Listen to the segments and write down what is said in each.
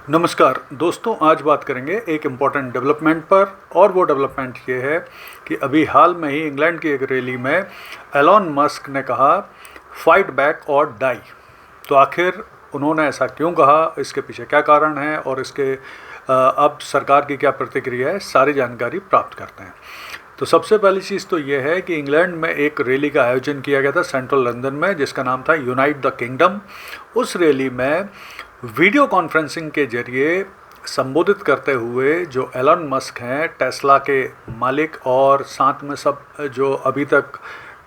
नमस्कार दोस्तों, आज बात करेंगे एक इम्पॉर्टेंट डेवलपमेंट पर। और वो डेवलपमेंट ये है कि अभी हाल में ही इंग्लैंड की एक रैली में एलॉन मस्क ने कहा फाइट बैक और डाई। तो आखिर उन्होंने ऐसा क्यों कहा, इसके पीछे क्या कारण है और इसके अब सरकार की क्या प्रतिक्रिया है, सारी जानकारी प्राप्त करते हैं। तो सबसे पहली चीज़ तो ये है कि इंग्लैंड में एक रैली का आयोजन किया गया था सेंट्रल लंदन में, जिसका नाम था यूनाइट द किंगडम। उस रैली में वीडियो कॉन्फ्रेंसिंग के जरिए संबोधित करते हुए जो एलन मस्क हैं, टेस्ला के मालिक, और साथ में सब जो अभी तक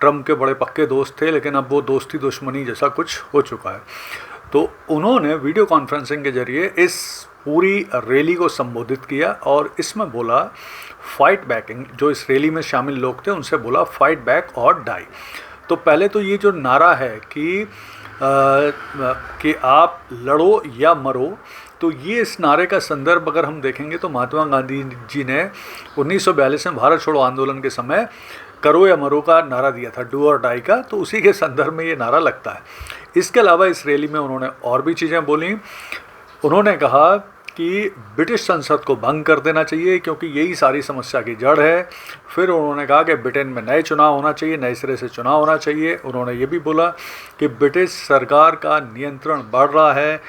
ट्रम्प के बड़े पक्के दोस्त थे, लेकिन अब वो दोस्ती दुश्मनी जैसा कुछ हो चुका है। तो उन्होंने वीडियो कॉन्फ्रेंसिंग के जरिए इस पूरी रैली को संबोधित किया और इसमें बोला फाइट बैकिंग। जो इस रैली में शामिल लोग थे उनसे बोला फाइट बैक और डाई। तो पहले तो ये जो नारा है कि आप लड़ो या मरो, तो ये इस नारे का संदर्भ अगर हम देखेंगे तो महात्मा गांधी जी ने 1942 में भारत छोड़ो आंदोलन के समय करो या मरो का नारा दिया था, डू और डाई का। तो उसी के संदर्भ में ये नारा लगता है। इसके अलावा इस रैली में उन्होंने और भी चीज़ें बोली। उन्होंने कहा कि ब्रिटिश संसद को भंग कर देना चाहिए क्योंकि यही सारी समस्या की जड़ है। फिर उन्होंने कहा कि ब्रिटेन में नए चुनाव होना चाहिए, नए सिरे से चुनाव होना चाहिए। उन्होंने ये भी बोला कि ब्रिटिश सरकार का नियंत्रण बढ़ रहा है,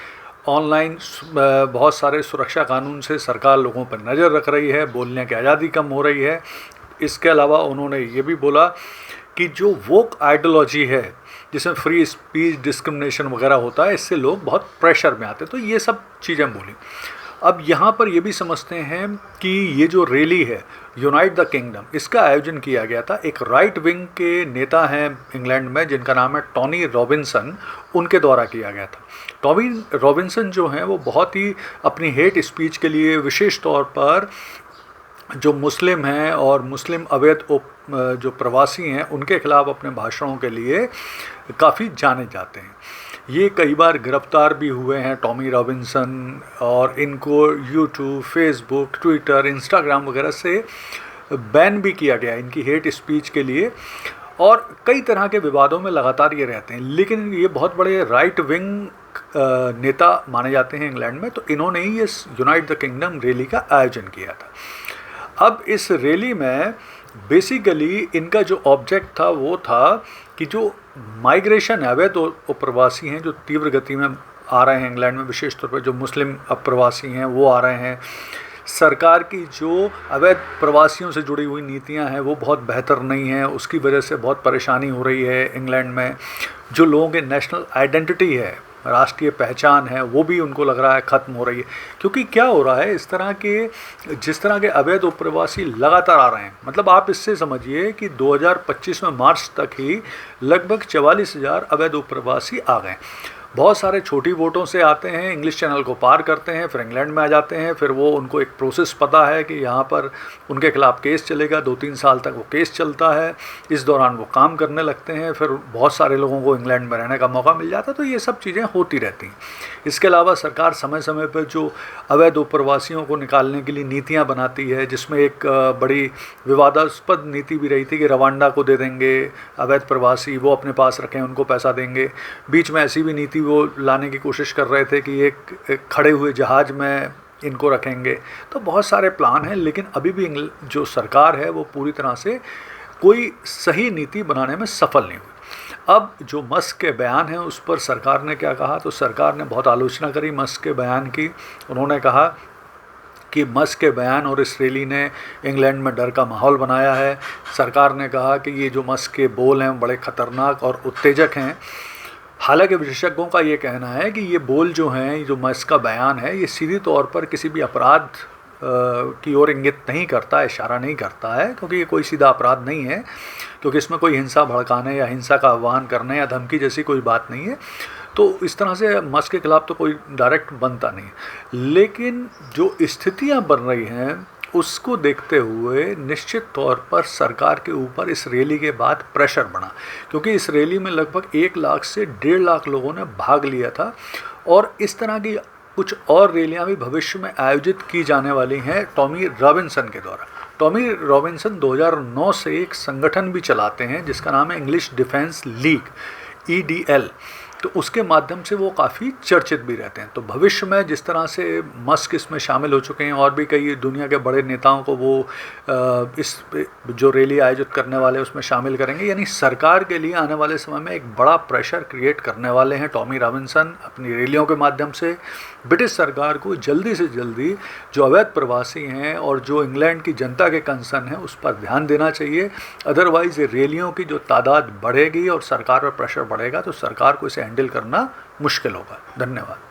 ऑनलाइन बहुत सारे सुरक्षा कानून से सरकार लोगों पर नज़र रख रही है, बोलने की आज़ादी कम हो रही है। इसके अलावा उन्होंने ये भी बोला कि जो वोक आइडियोलॉजी है, जिसमें फ्री स्पीच डिस्क्रिमिनेशन वगैरह होता है, इससे लोग बहुत प्रेशर में आते हैं। तो ये सब चीज़ें बोली। अब यहाँ पर ये भी समझते हैं कि ये जो रैली है यूनाइट द किंगडम, इसका आयोजन किया गया था। एक राइट विंग के नेता हैं इंग्लैंड में जिनका नाम है टोनी रॉबिन्सन, उनके द्वारा किया गया था। टोनी रॉबिन्सन जो हैं वो बहुत ही अपनी हेट स्पीच के लिए, विशेष तौर पर जो मुस्लिम हैं और मुस्लिम अवैध जो प्रवासी हैं, उनके खिलाफ अपने भाषणों के लिए काफ़ी जाने जाते हैं। ये कई बार गिरफ्तार भी हुए हैं टॉमी रॉबिन्सन, और इनको यूट्यूब, फेसबुक, ट्विटर, इंस्टाग्राम वगैरह से बैन भी किया गया इनकी हेट स्पीच के लिए। और कई तरह के विवादों में लगातार ये रहते हैं, लेकिन ये बहुत बड़े राइट विंग नेता माने जाते हैं इंग्लैंड में। तो इन्होंने ही इस यूनाइट द किंगडम रैली का आयोजन किया था। अब इस रैली में बेसिकली इनका जो ऑब्जेक्ट था वो था कि जो माइग्रेशन है, अवैध प्रवासी हैं जो तीव्र गति में आ रहे हैं इंग्लैंड में, विशेष तौर पर जो मुस्लिम अप्रवासी हैं वो आ रहे हैं। सरकार की जो अवैध प्रवासियों से जुड़ी हुई नीतियां हैं वो बहुत बेहतर नहीं हैं, उसकी वजह से बहुत परेशानी हो रही है इंग्लैंड में। जो लोगों के नेशनल आइडेंटिटी है, राष्ट्रीय पहचान है, वो भी उनको लग रहा है ख़त्म हो रही है। क्योंकि क्या हो रहा है, जिस तरह के अवैध प्रवासी लगातार आ रहे हैं, मतलब आप इससे समझिए कि 2025 में मार्च तक ही लगभग 44,000 अवैध प्रवासी आ गए। बहुत सारे छोटी बोटों से आते हैं, इंग्लिश चैनल को पार करते हैं, फिर इंग्लैंड में आ जाते हैं। फिर वो उनको एक प्रोसेस पता है कि यहाँ पर उनके खिलाफ केस चलेगा, 2-3 साल तक वो केस चलता है। इस दौरान वो काम करने लगते हैं, फिर बहुत सारे लोगों को इंग्लैंड में रहने का मौका मिल जाता है। तो ये सब चीज़ें होती रहती हैं। इसके अलावा सरकार समय समय पर जो अवैध प्रवासियों को निकालने के लिए नीतियाँ बनाती है, जिसमें एक बड़ी विवादास्पद नीति भी रही थी कि रवांडा को दे देंगे अवैध प्रवासी, वो अपने पास रखें, उनको पैसा देंगे। बीच में ऐसी भी नीति वो लाने की कोशिश कर रहे थे कि एक खड़े हुए जहाज़ में इनको रखेंगे। तो बहुत सारे प्लान हैं, लेकिन अभी भी जो सरकार है वो पूरी तरह से कोई सही नीति बनाने में सफल नहीं हुई। अब जो मस्क के बयान है उस पर सरकार ने क्या कहा, तो सरकार ने बहुत आलोचना करी मस्क के बयान की। उन्होंने कहा कि मस्क के बयान और इस रैली ने इंग्लैंड में डर का माहौल बनाया है। सरकार ने कहा कि ये जो मस्क के बोल हैं बड़े ख़तरनाक और उत्तेजक हैं। हालांकि विशेषज्ञों का ये कहना है कि ये बोल जो हैं, जो मस्क का बयान है, ये सीधी तौर पर किसी भी अपराध की ओर इंगित नहीं करता है, इशारा नहीं करता है, क्योंकि ये कोई सीधा अपराध नहीं है, क्योंकि इसमें कोई हिंसा भड़काने या हिंसा का आह्वान करने या धमकी जैसी कोई बात नहीं है। तो इस तरह से मस्क के खिलाफ तो कोई डायरेक्ट बनता नहीं। लेकिन जो स्थितियां बन रही हैं उसको देखते हुए निश्चित तौर पर सरकार के ऊपर इस रैली के बाद प्रेशर बढ़ा, क्योंकि इस रैली में लगभग 1 लाख से 1.5 लाख लोगों ने भाग लिया था। और इस तरह की कुछ और रैलियां भी भविष्य में आयोजित की जाने वाली हैं टॉमी रॉबिन्सन के द्वारा। टॉमी रॉबिन्सन 2009 से एक संगठन भी चलाते हैं जिसका नाम है इंग्लिश डिफेंस लीग, EDL। तो उसके माध्यम से वो काफ़ी चर्चित भी रहते हैं। तो भविष्य में जिस तरह से मस्क इसमें शामिल हो चुके हैं और भी कई दुनिया के बड़े नेताओं को वो इस जो रैली आयोजित करने वाले उसमें शामिल करेंगे, यानी सरकार के लिए आने वाले समय में एक बड़ा प्रेशर क्रिएट करने वाले हैं टॉमी रॉबिन्सन अपनी रैलियों के माध्यम से। ब्रिटिश सरकार को जल्दी से जल्दी जो अवैध प्रवासी हैं और जो इंग्लैंड की जनता के कंसर्न है उस पर ध्यान देना चाहिए। अदरवाइज़ ये रैलियों की जो तादाद बढ़ेगी और सरकार पर प्रेशर बढ़ेगा तो सरकार को इसे हैंडल करना मुश्किल होगा। धन्यवाद।